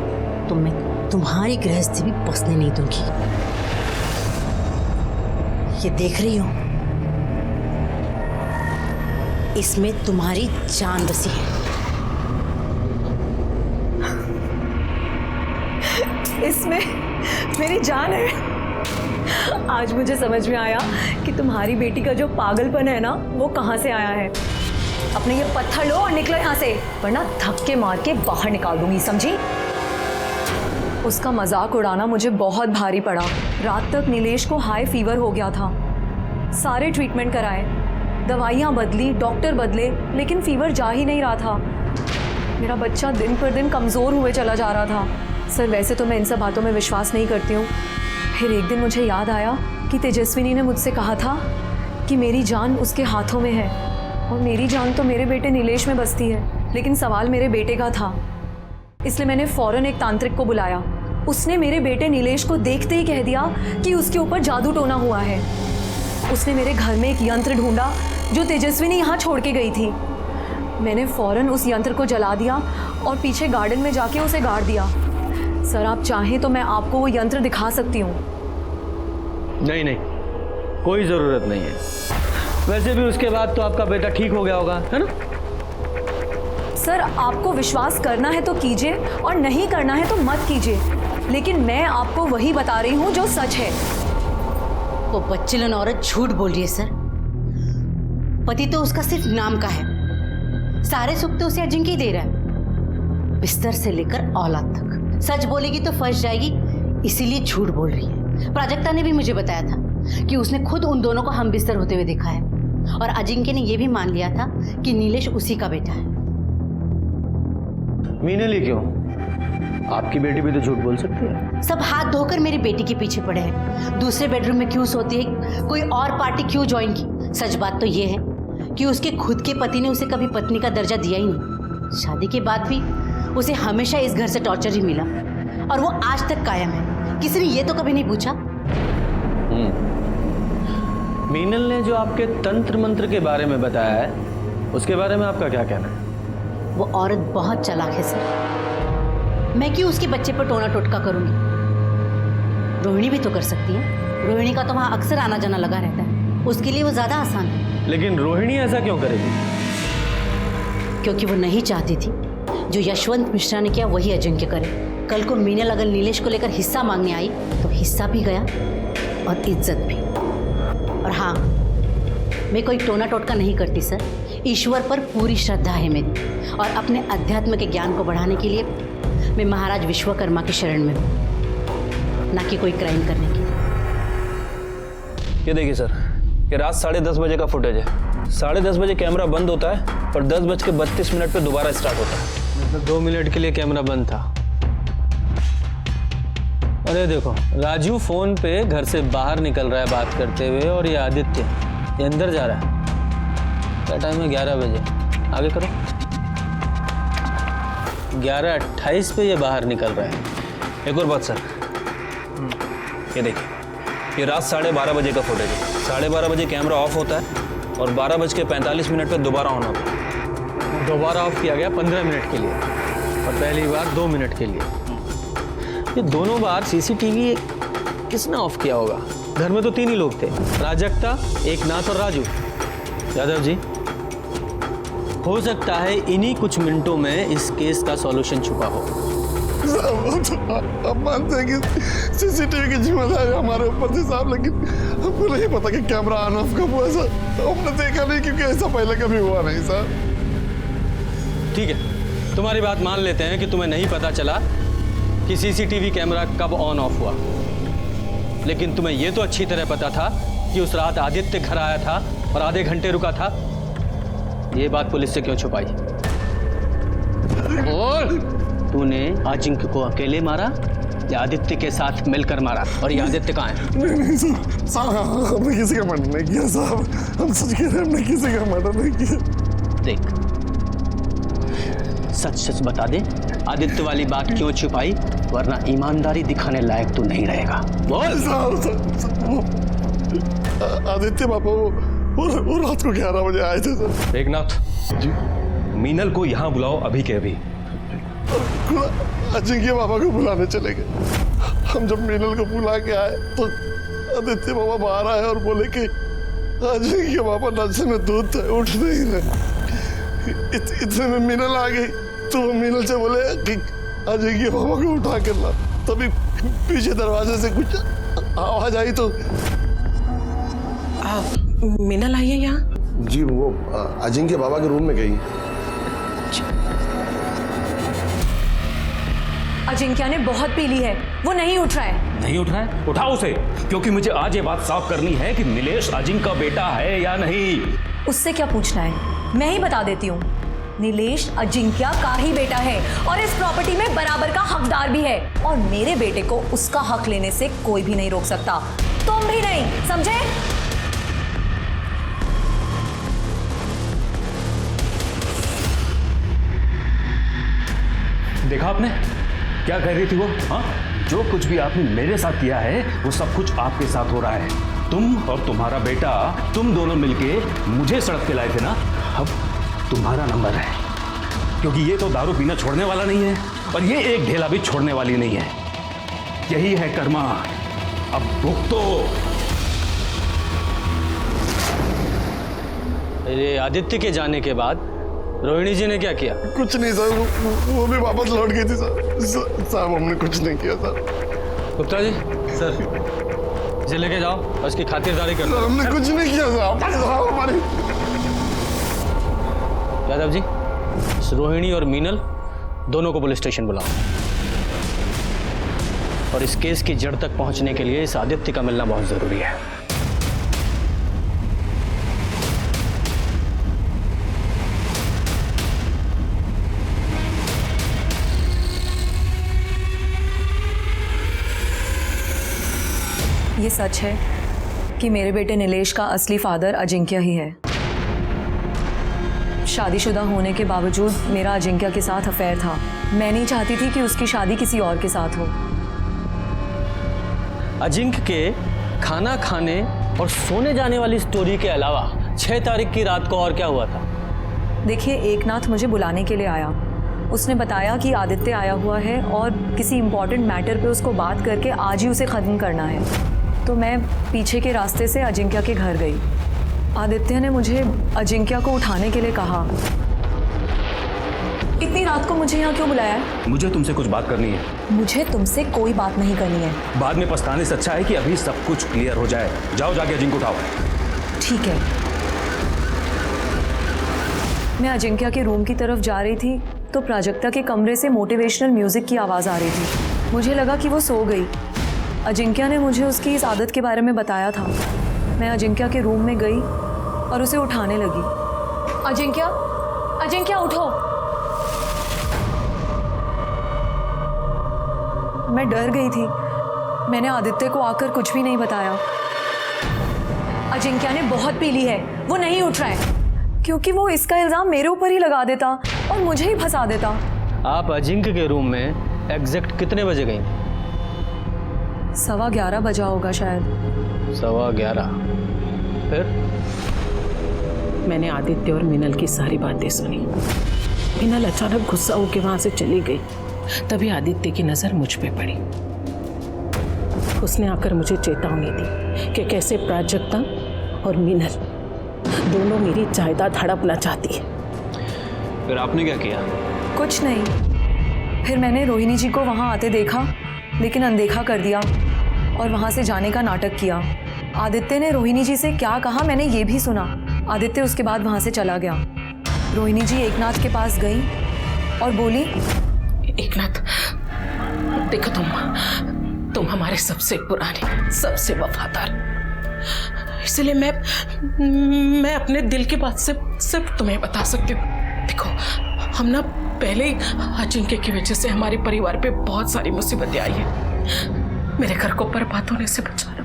तो मैं तुम्हारी गृहस्थी भी बसने नहीं दूंगी। ये देख रही हो, इसमें तुम्हारी जान बसी है। इसमें मेरी जान है। आज मुझे समझ में आया कि तुम्हारी बेटी का जो पागलपन है ना, वो कहाँ से आया है। अपने ये पत्थर लो और निकलो यहाँ से, वरना धक्के मार के बाहर निकाल दूंगी, समझी? उसका मजाक उड़ाना मुझे बहुत भारी पड़ा। रात तक नीलेश को हाई फीवर हो गया था। सारे ट्रीटमेंट कराए, दवाइयाँ बदली, डॉक्टर बदले, लेकिन फीवर जा ही नहीं रहा था। मेरा बच्चा दिन पर दिन कमज़ोर हुए चला जा रहा था। सर, वैसे तो मैं इन सब बातों में विश्वास नहीं करती हूँ। फिर एक दिन मुझे याद आया कि तेजस्विनी ने मुझसे कहा था कि मेरी जान उसके हाथों में है, और मेरी जान तो मेरे बेटे नीलेश में बसती है। लेकिन सवाल मेरे बेटे का था, इसलिए मैंने फौरन एक तांत्रिक को बुलाया। उसने मेरे बेटे नीलेश को देखते ही कह दिया कि उसके ऊपर जादू टोना हुआ है। उसने मेरे घर में एक यंत्र ढूंढा जो तेजस्विनी यहाँ छोड़ के गई थी। मैंने फौरन उस यंत्र को जला दिया और पीछे गार्डन में जाके उसे गाड़ दिया। सर, आप चाहें तो मैं आपको वो यंत्र दिखा सकती हूँ। नहीं नहीं, कोई ज़रूरत नहीं है। वैसे भी उसके बाद तो आपका बेटा ठीक हो गया होगा, है ना? सर, आपको विश्वास करना है तो कीजिए और नहीं करना है तो मत कीजिए, लेकिन मैं आपको वही बता रही हूँ जो सच है। वो बच्चेलन औरत झूठ बोल रही है सर। पति तो उसका सिर्फ नाम का है, सारे सुख तो उसे अजिंक्य ही दे रहा है, बिस्तर से लेकर औलाद तक। सच बोलेगी तो फंस जाएगी, इसीलिए झूठ बोल रही है। प्राजक्ता ने भी मुझे बताया था कि उसने खुद उन दोनों को हम बिस्तर होते हुए देखा है, और अजिंक्य ने यह भी मान लिया था कि नीलेश उसी का बेटा है। मीनल ही क्यों? आपकी बेटी भी तो झूठ बोल सकती है। सब हाथ धोकर मेरी बेटी के पीछे पड़े हैं। दूसरे बेडरूम में क्यों सोती है, कोई और पार्टी क्यों ज्वाइन की। सच बात तो ये है कि उसके खुद के पति ने उसे कभी पत्नी का दर्जा दिया ही नहीं। शादी के बाद भी उसे हमेशा इस घर से टॉर्चर ही मिला, और वो आज तक कायम है। किसी ने ये तो कभी नहीं पूछा। मीनल ने जो आपके तंत्र मंत्र के बारे में बताया है, उसके बारे में आपका क्या कहना है? वो औरत बहुत चालाक है सर। मैं क्यों उसके बच्चे पर टोना टोटका करूंगी। रोहिणी भी तो कर सकती है। रोहिणी का तो वहाँ अक्सर आना जाना लगा रहता है, उसके लिए वो ज़्यादा आसान है। लेकिन रोहिणी ऐसा क्यों करेगी? क्योंकि वो नहीं चाहती थी जो यशवंत मिश्रा ने किया वही अजिंक्य करे। कल को मीनल अगर नीलेश को लेकर हिस्सा मांगने आई तो हिस्सा भी गया और इज्जत भी। और हाँ, मैं कोई टोना टोटका नहीं करती सर, ईश्वर पर पूरी श्रद्धा है मेरी, और अपने अध्यात्म के ज्ञान को बढ़ाने के लिए मैं महाराज विश्वकर्मा की शरण में हूँ, ना कि कोई क्राइम करने की। ये देखिए सर, ये रात 10:30 बजे का फुटेज है। 10:30 बजे कैमरा बंद होता है और 10:32 पे दोबारा स्टार्ट होता है। मतलब 2 मिनट के लिए कैमरा बंद था। अरे देखो, राजू फोन पे घर से बाहर निकल रहा है बात करते हुए, और ये आदित्य ये अंदर जा रहा है। क्या टाइम है? 11 बजे। आगे करो। 11:28 पे ये बाहर निकल रहा है। एक और बात सर, ये देखिए, ये रात 12:30 बजे का फुटेज है। 12:30 बजे कैमरा ऑफ होता है और 12:45 पे दोबारा ऑन होता है। दोबारा ऑफ किया गया 15 मिनट के लिए और पहली बार 2 मिनट के लिए। ये दोनों बार सीसीटीवी किसने ऑफ किया होगा? घर में तो 3 ही लोग थे, प्राजक्ता, एकनाथ और राजू। यादव जी, हो सकता है इन्हीं कुछ मिनटों में इस केस का सॉल्यूशन छुपा हो। अब मानते हैं कि सीसीटीवी की जिम्मेदारी हमारे ऊपर थी साहब, लेकिन हमको नहीं पता कि कैमरा ऑन ऑफ कब हुआ सर। हमने देखा नहीं क्योंकि ऐसा पहले कभी हुआ नहीं सर। ठीक है, तुम्हारी बात मान लेते हैं कि तुम्हें नहीं पता चला कि सीसीटीवी कैमरा कब ऑन ऑफ हुआ, लेकिन तुम्हें यह तो अच्छी तरह पता था कि उस रात आदित्य घर आया था और आधे घंटे रुका था। ये बात पुलिस से क्यों छुपाई? और तूने अजिंक्य को अकेले मारा या आदित्य के साथ मिलकर मारा? और ये आदित्य कहाँ है? नहीं साहब, हमने किसी का मर्डर नहीं किया साहब। हम सच कह रहे हैं, हमने किसी का मर्डर नहीं किया। देख, सच सच बता दे, आदित्य वाली बात क्यों छुपाई? वरना ईमानदारी दिखाने लायक तू नहीं रहेगा। बोल। आदित्य पापा वो रात को 11 बजे आए थे सर। एकनाथ जी, मीनल को यहाँ बुलाओ अभी के अभी। अजिंक्य बाबा को बुलाने चले गए। हम जब मीनल को बुला के आए तो आदित्य बाबा बाहर आए और बोले कि अजिंक्य बाबा नशे में दूध थे, उठ नहीं रहे। इतने में मीनल आ गई तो वो मीनल से बोले कि अजिंक्य बाबा को उठा कर ला। तभी पीछे दरवाजे से कुछ आवाज आई तो मीनल आई है यहाँ? जी, वो अजिंक्य बाबा के रूम में गई। अजिंक्य ने बहुत पी ली है, वो नहीं उठ रहा है। नहीं उठ रहा है? उठाओ उसे, क्योंकि मुझे आज ये बात साफ करनी है कि नीलेश अजिंक्य का बेटा है या नहीं। उससे क्या पूछना है, मैं ही बता देती हूँ। नीलेश अजिंक्य का ही बेटा है और इस प्रॉपर्टी में बराबर का हकदार भी है, और मेरे बेटे को उसका हक लेने से कोई भी नहीं रोक सकता, तुम भी नहीं, समझे? देखा आपने क्या कह रही थी वो? हाँ, जो कुछ भी आपने मेरे साथ किया है वो सब कुछ आपके साथ हो रहा है। तुम और तुम्हारा बेटा, तुम दोनों मिलके मुझे सड़क पे लाए थे ना। अब तुम्हारा नंबर है, क्योंकि ये तो दारू पीना छोड़ने वाला नहीं है और ये एक ढेला भी छोड़ने वाली नहीं है। यही है कर्मा, अब भुगतो। अरे आदित्य के जाने के बाद रोहिणी जी ने क्या किया? कुछ नहीं सर, वो भी वापस लौट गई थी सर। साहब, हमने कुछ नहीं किया सर। गुप्ता जी, सर इसे लेके जाओ और इसकी खातिरदारी कर लो। हमने कुछ नहीं किया साहब। हमारी यादव जी, इस रोहिणी और मीनल दोनों को पुलिस स्टेशन बुलाओ, और इस केस की जड़ तक पहुंचने के लिए इस आदित्य का मिलना बहुत जरूरी है। ये सच है कि मेरे बेटे नीलेश का असली फादर अजिंक्य ही है। शादीशुदा होने के बावजूद मेरा अजिंक्य के साथ अफेयर था। मैं नहीं चाहती थी कि उसकी शादी किसी और के साथ हो। अजिंक्य के खाना खाने और सोने जाने वाली स्टोरी के अलावा 6 तारीख की रात को और क्या हुआ था? देखिए, एकनाथ मुझे बुलाने के लिए आया उसने बताया कि आदित्य आया हुआ है और किसी इम्पोर्टेंट मैटर पे उसको बात करके आज ही उसे ख़त्म करना है। तो मैं पीछे के रास्ते से अजिंक्य के घर गई। आदित्य ने मुझे अजिंक्य को उठाने के लिए कहा। इतनी रात को मुझे यहाँ क्यों बुलाया है? मुझे तुमसे कुछ बात करनी है। मुझे तुमसे कोई बात नहीं करनी है। बाद में पछताने से अच्छा है कि अभी सब कुछ क्लियर हो जाए। जाओ जाके अजिंक्य को उठाओ। ठीक है। मैं अजिंक्य के रूम की तरफ जा रही थी तो प्राजक्ता के कमरे से मोटिवेशनल म्यूजिक की आवाज़ आ रही थी। मुझे लगा कि वो सो गई। अजिंक्य ने मुझे उसकी इस आदत के बारे में बताया था। मैं अजिंक्य के रूम में गई और उसे उठाने लगी। अजिंक्य, अजिंक्य उठो। मैं डर गई थी। मैंने आदित्य को आकर कुछ भी नहीं बताया। अजिंक्य ने बहुत पी ली है, वो नहीं उठ रहा है, क्योंकि वो इसका इल्ज़ाम मेरे ऊपर ही लगा देता और मुझे ही फंसा देता। आप अजिंक्य के रूम में एग्जैक्ट कितने बजे गई? 11:15 बजा होगा शायद। 11:15। फिर? मैंने आदित्य और मीनल की सारी बातें सुनी। मीनल अचानक गुस्सा होकर वहां से चली गई। तभी आदित्य की नजर मुझ पे पड़ी। उसने आकर मुझे चेतावनी दी कि कैसे प्राजक्ता और मीनल दोनों मेरी जायदाद हड़पना चाहती है। फिर आपने क्या किया? कुछ नहीं। फिर मैंने रोहिणी जी को वहाँ आते देखा, लेकिन अनदेखा कर दिया और वहाँ से जाने का नाटक किया। आदित्य ने रोहिणी जी से क्या कहा मैंने ये भी सुना। आदित्य उसके बाद वहाँ से चला गया। रोहिणी जी एकनाथ के पास गई और बोली, एकनाथ, देखो तुम हमारे सबसे पुराने, सबसे वफादार, इसलिए मैं अपने दिल की बात सिर्फ तुम्हें बता सकती हूँ। देखो, हम ना पहले ही अजिंक्य की वजह से हमारे परिवार पे बहुत सारी मुसीबतें आई हैं। मेरे घर को बर्बाद होने से बचाना,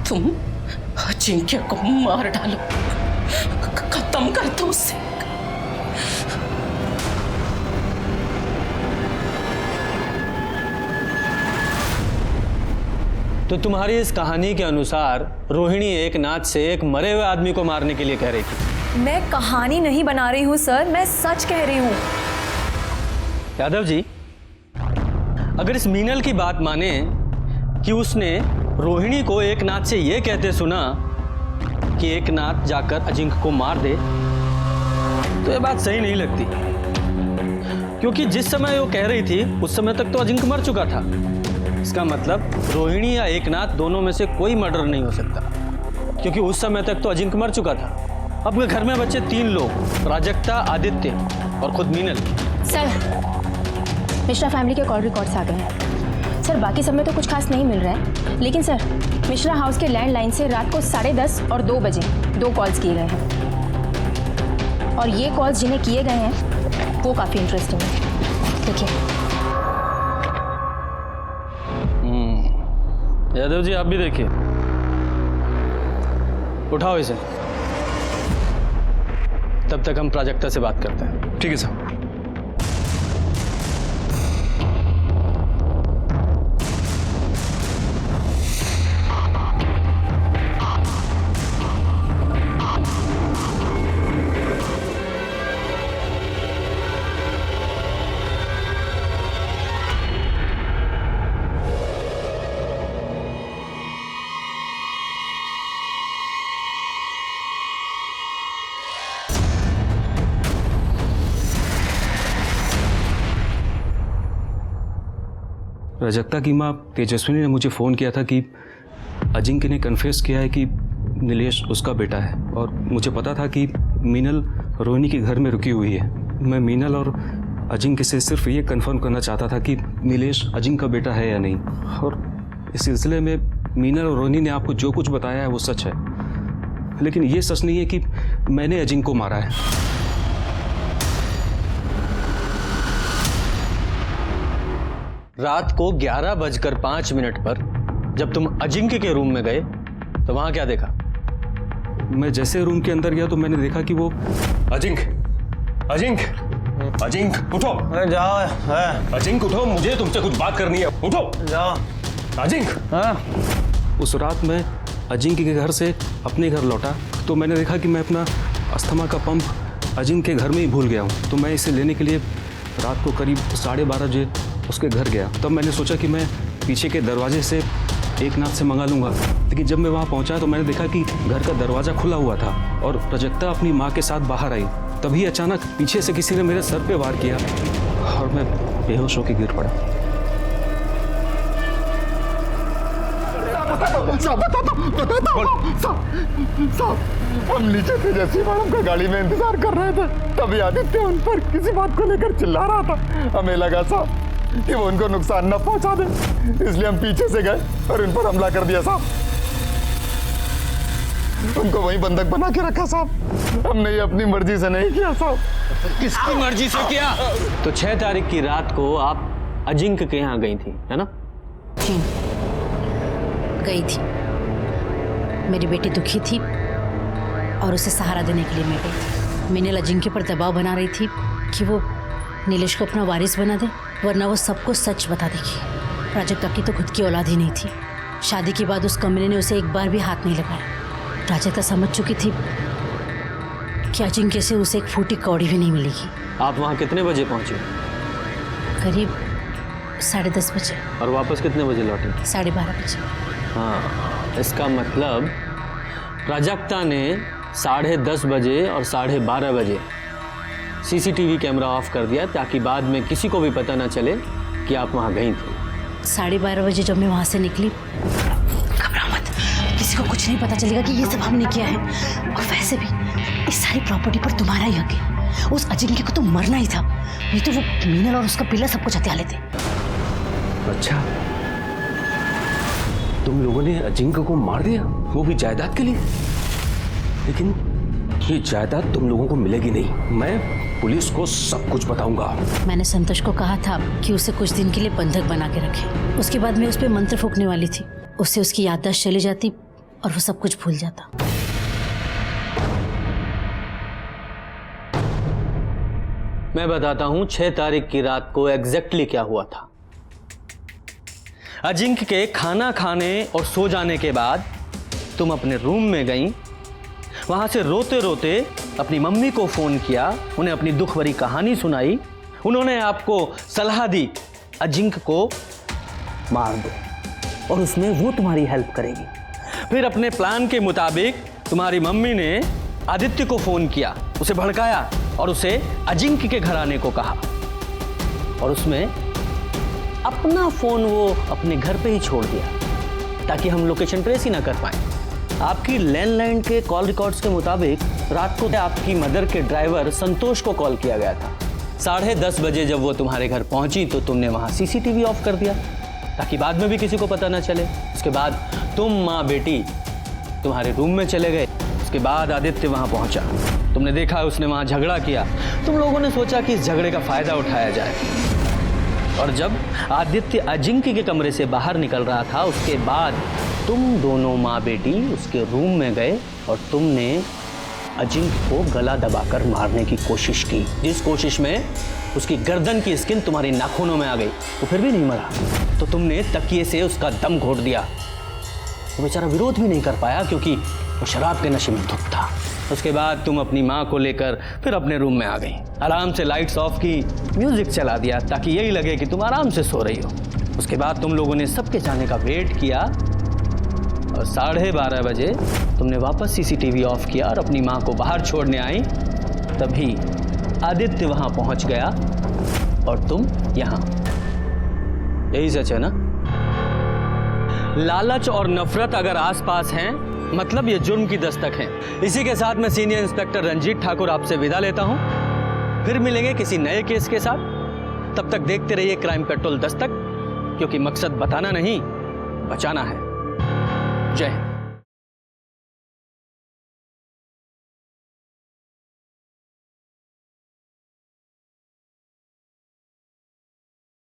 तुम अजिंक्य को मार डालो, खत्म कर दो उसे। तो तुम्हारी इस कहानी के अनुसार रोहिणी एकनाथ से एक मरे हुए आदमी को मारने के लिए कह रही थी। मैं कहानी नहीं बना रही हूँ सर, मैं सच कह रही हूँ। यादव जी, अगर इस मीनल की बात माने कि उसने रोहिणी को एकनाथ से यह कहते सुना कि एकनाथ जाकर अजिंक्य को मार दे, तो यह बात सही नहीं लगती, क्योंकि जिस समय वो कह रही थी उस समय तक तो अजिंक्य मर चुका था। इसका मतलब रोहिणी या एकनाथ दोनों में से कोई मर्डर नहीं हो सकता, क्योंकि उस समय तक तो अजिंक्य मर चुका था। अब घर में बचे 3 लोग, प्राजक्ता, आदित्य और खुद मीनल। सर, मिश्रा फैमिली के कॉल रिकॉर्ड्स आ गए हैं। सर, बाकी सब में तो कुछ खास नहीं मिल रहा है, लेकिन सर मिश्रा हाउस के लैंडलाइन से रात को 10:30 और 2 बजे 2 कॉल्स किए गए हैं, और ये कॉल्स जिन्हें किए गए हैं वो काफ़ी इंटरेस्टिंग है। देखिए। यादव जी, आप भी देखिए। उठाओ इसे। तब तक हम प्राजक्ता से बात करते हैं। ठीक है सर। प्राजक्ता की माँ तेजस्विनी ने मुझे फ़ोन किया था कि अजिंक्य ने कन्फेस किया है कि नीलेश उसका बेटा है, और मुझे पता था कि मीनल रोहिणी के घर में रुकी हुई है। मैं मीनल और अजिंक्य से सिर्फ ये कंफर्म करना चाहता था कि नीलेश अजिंक्य का बेटा है या नहीं, और इस सिलसिले में मीनल और रोहिणी ने आपको जो कुछ बताया है वो सच है, लेकिन ये सच नहीं है कि मैंने अजिंक्य को मारा है। रात को 11:05 पर जब तुम अजिंक्य के रूम में गए तो वहां क्या देखा? मैं जैसे रूम के अंदर गया तो मैंने देखा कि वो अजिंक्य उठो। जाओ। अजिंक्य उठो, मुझे तुमसे कुछ बात करनी है। उठो। जाओ। अजिंक्य। उस रात मैं अजिंक्य के घर से अपने घर लौटा तो मैंने देखा कि मैं अपना अस्थमा का पंप अजिंक्य के घर में ही भूल गया हूँ। तो मैं इसे लेने के लिए रात को करीब 12:30 बजे उसके घर गया। तब मैंने सोचा कि मैं पीछे के दरवाजे से एकनाथ से मंगा लूँगा, लेकिन जब मैं वहाँ पहुँचा तो मैंने देखा कि घर का दरवाज़ा खुला हुआ था और प्राजक्ता अपनी माँ के साथ बाहर आई। तभी अचानक पीछे से किसी ने मेरे सर पे वार किया और मैं बेहोश होकर गिर पड़ा। हम नीचे थे, जैसी मैडम का गाड़ी में इंतजार कर रहे थे तभी आदित्य उन पर किसी बात को लेकर चिल्ला रहा था। हमें लगा साहब कि वो उनको नुकसान न पहुंचा दे, इसलिए हम पीछे से गए और उन पर हमला कर दिया साहब। उनको वहीं बंधक बना के रखा साहब। हमने ये अपनी मर्जी से नहीं किया साहब। किसकी मर्जी से किया? तो 6 तारीख की रात को आप अजिंक्य के यहाँ गई थी, है ना? जी गई थी। मेरी बेटी दुखी थी और उसे सहारा देने के लिए मैं गई थी। मीनल अजिंक्य पर दबाव बना रही थी कि वो नीलेश को अपना वारिस बना दे, वरना वो सबको सच बता देगी। प्राजक्ता की तो खुद की औलाद ही नहीं थी। शादी के बाद उस कमरे ने उसे एक बार भी हाथ नहीं लगाया। प्राजक्ता समझ चुकी थी कि अजिंक्य से उसे एक फूटी कौड़ी भी नहीं मिलेगी। आप वहाँ कितने बजे पहुँचे? करीब 10:30 बजे। और वापस कितने बजे लौटे? 12:30 बजे। हाँ, इसका मतलब प्राजक्ता ने 10:30 बजे और 12:30 बजे सीसीटीवी कैमरा ऑफ कर दिया ताकि बाद में किसी को भी पता ना चले कि आप वहाँ गई थी। 12:30 बजे जब मैं वहाँ से निकली, घबरा मत, किसी को कुछ नहीं पता चलेगा कि ये सब हमने किया है। और वैसे भी इस सारी प्रॉपर्टी पर तुम्हारा ही हक है। उस अजिंक्य को तो मरना ही था, नहीं तो वो मीनल और उसका पिल्ला सब कुछ हत्या लेते। अच्छा, तुम लोगों ने अजिंक्य को मार दिया, वो भी जायदाद के लिए? लेकिन ये जायदाद तुम लोगों को मिलेगी नहीं। मैं पुलिस को सब कुछ बताऊंगा। मैंने संतोष को कहा था कि उसे कुछ दिन के लिए बंधक बना के रखे। उसके बाद मैं उस पर मंत्र फूंकने वाली थी। उससे उसकी याददाश्त चली जाती और वो सब कुछ भूल जाता। मैं बताता हूँ 6 तारीख की रात को एग्जैक्टली क्या हुआ था। अजिंक्य के खाना खाने और सो जाने के बाद तुम अपने रूम में गई। वहां से रोते रोते अपनी मम्मी को फोन किया, उन्हें अपनी दुख भरी कहानी सुनाई। उन्होंने आपको सलाह दी अजिंक्य को मार दो और उसमें वो तुम्हारी हेल्प करेगी। फिर अपने प्लान के मुताबिक तुम्हारी मम्मी ने आदित्य को फोन किया, उसे भड़काया और उसे अजिंक्य के घर आने को कहा। और उसमें अपना फोन वो अपने घर पे ही छोड़ दिया ताकि हम लोकेशन ट्रेस ही ना कर पाए। आपकी लैंडलाइन के कॉल रिकॉर्ड्स के मुताबिक रात को आपकी मदर के ड्राइवर संतोष को कॉल किया गया था। 10:30 बजे जब वो तुम्हारे घर पहुंची तो तुमने वहां सीसीटीवी ऑफ कर दिया ताकि बाद में भी किसी को पता ना चले। उसके बाद तुम माँ बेटी तुम्हारे रूम में चले गए। उसके बाद आदित्य वहां पहुंचा, तुमने देखा उसने वहां झगड़ा किया। तुम लोगों ने सोचा कि इस झगड़े का फायदा उठाया जाए। और जब आदित्य अजिंक्य के कमरे से बाहर निकल रहा था उसके बाद तुम दोनों माँ बेटी उसके रूम में गए और तुमने अजिंक्य को गला दबाकर मारने की कोशिश की, जिस कोशिश में उसकी गर्दन की स्किन तुम्हारी नाखूनों में आ गई। वो फिर भी नहीं मरा तो तुमने तकिए से उसका दम घोट दिया। वो बेचारा विरोध भी नहीं कर पाया क्योंकि वो शराब के नशे में धुत था। उसके बाद तुम अपनी माँ को लेकर फिर अपने रूम में आ गई। आराम से लाइट्स ऑफ की, म्यूजिक चला दिया ताकि यही लगे कि तुम आराम से सो रही हो। उसके बाद तुम लोगों ने सबके जाने का वेट किया और 12:30 बजे तुमने वापस सीसीटीवी ऑफ किया और अपनी माँ को बाहर छोड़ने आई। तभी आदित्य वहां पहुंच गया और तुम यहां। यही सच है ना? लालच और नफरत अगर आसपास हैं मतलब ये जुर्म की दस्तक है। इसी के साथ मैं सीनियर इंस्पेक्टर रंजीत ठाकुर आपसे विदा लेता हूं। फिर मिलेंगे किसी नए केस के साथ। तब तक देखते रहिए क्राइम पेट्रोल दस्तक, क्योंकि मकसद बताना नहीं बचाना है। जय हिंद।